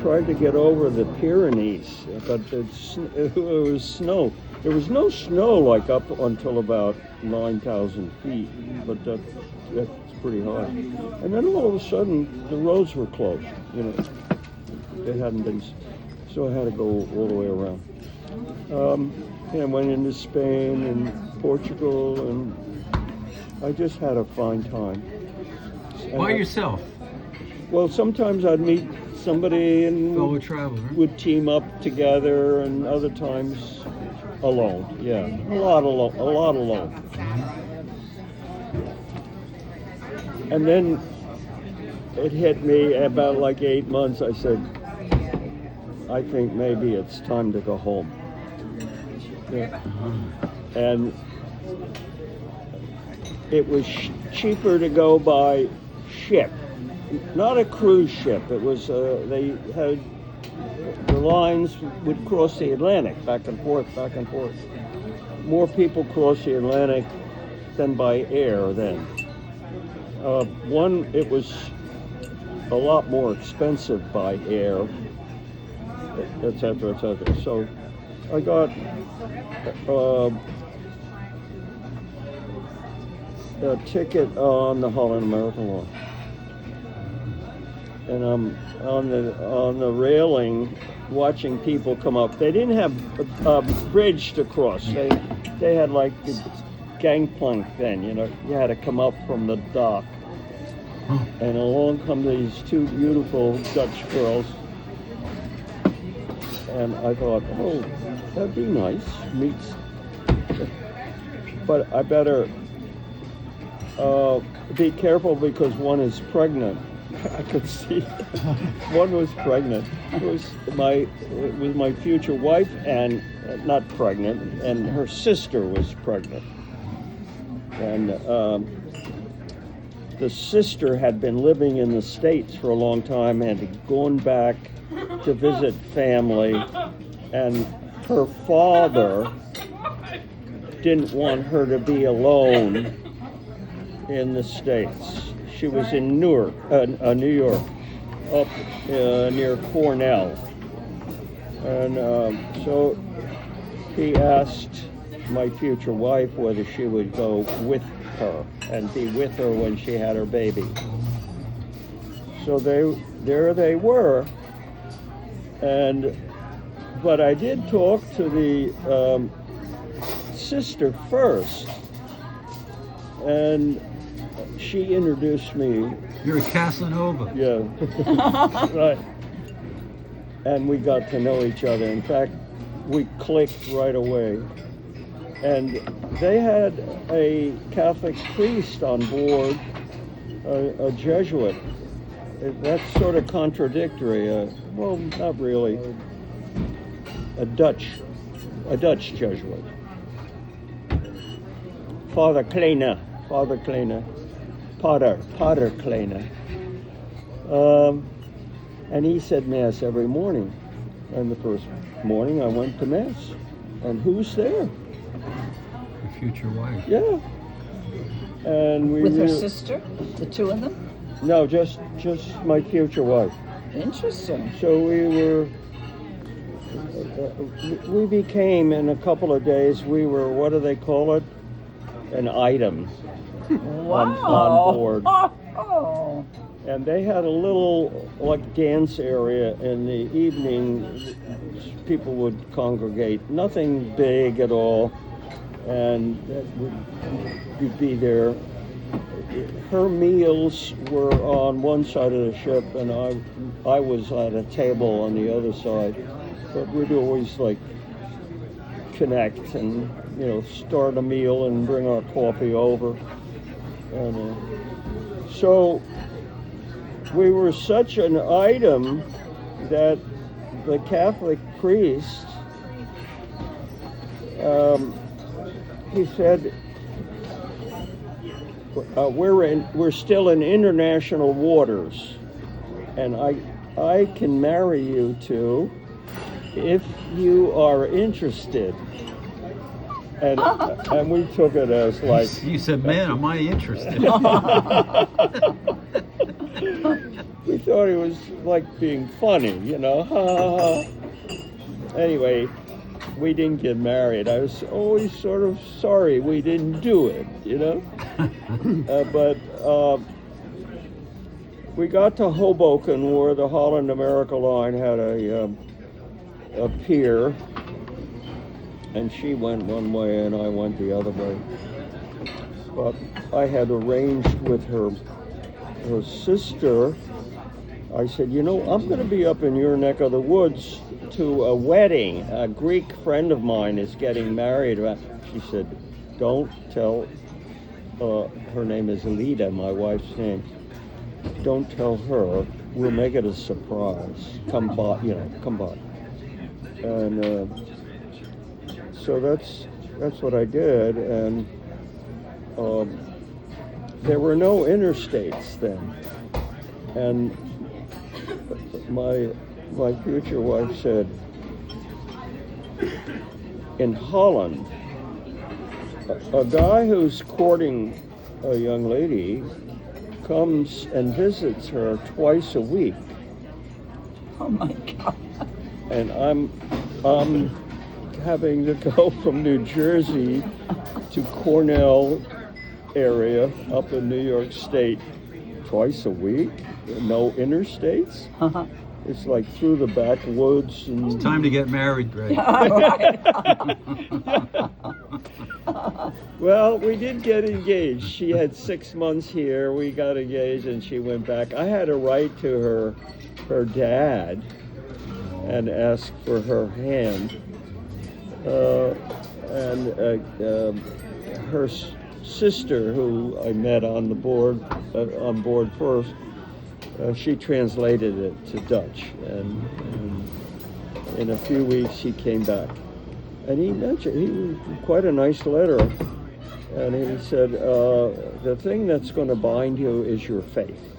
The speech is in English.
tried to get over the Pyrenees, but it was snow. There was no snow like up until about 9,000 feet, but that's pretty high. And then all of a sudden, the roads were closed. You know, they hadn't been, so I had to go all the way around. And went into Spain and Portugal, and I just had a fine time. By yourself? Well, sometimes I'd meet somebody and fellow traveler. Would team up together, and other times alone. Yeah, a lot alone. And then it hit me about like 8 months. I said, I think maybe it's time to go home. Yeah. And it was cheaper to go by ship, not a cruise ship. It was they had the lines would cross the Atlantic back and forth. More people cross the Atlantic than by air then. It was a lot more expensive by air, etc., etc. So I got a ticket on the Holland American line, and I'm on the railing watching people come up. They didn't have a bridge to cross. They had like the gangplank then. You know, you had to come up from the dock. And along come these two beautiful Dutch girls, and I thought, oh, that'd be nice, but I better be careful because one is pregnant. I could see one was pregnant. It was my future wife, and not pregnant, and her sister was pregnant, and the sister had been living in the States for a long time and had gone back to visit family, and her father didn't want her to be alone in the States. She was in New York, up near Cornell, and so he asked my future wife whether she would go with her and be with her when she had her baby. So there they were, but I did talk to the sister first, and she introduced me. You're a Casanova. Yeah, right. And we got to know each other. In fact, we clicked right away. And they had a Catholic priest on board, a Jesuit. That's sort of contradictory. Well, not really. A Dutch Jesuit. Father Kleine. Pater Kleine. And he said Mass every morning. And the first morning I went to Mass. And who's there? Your future wife. Yeah. And with her sister, the two of them? No, just my future wife. Interesting. So we became, in a couple of days, we were, what do they call it? An item. Wow. on board. Oh. And they had a little like dance area in the evening. People would congregate, nothing big at all, and you'd be there. Her meals were on one side of the ship, and I was at a table on the other side. But we'd always like connect and start a meal and bring our coffee over, and so we were such an item that the Catholic priest, he said, we're still in international waters, and I can marry you two if you are interested. And we took it as like... You said, man, am I interested? We thought he was like being funny, you know. Ha, ha, ha. Anyway, we didn't get married. I was always sort of sorry we didn't do it, you know. But we got to Hoboken, where the Holland America line had a pier, and she went one way and I went the other way. But I had arranged with her sister. I said, you know, I'm going to be up in your neck of the woods to a wedding. A Greek friend of mine is getting married. She said, don't tell, her name is Lida, my wife's name. Don't tell her. We'll make it a surprise. Come by, you know, come by. And so that's what I did. And there were no interstates then. And my future wife said, in Holland, a guy who's courting a young lady comes and visits her twice a week. Oh my God. And I'm having to go from New Jersey to Cornell area up in New York State twice a week. No interstates. Uh-huh. It's like through the backwoods. And Time to get married, Greg. well, we did get engaged. She had 6 months here. We got engaged, and she went back. I had to write to her dad and ask for her hand. Her sister, who I met on board first, she translated it to Dutch, and in a few weeks he came back. And he mentioned, quite a nice letter, and he said, the thing that's going to bind you is your faith.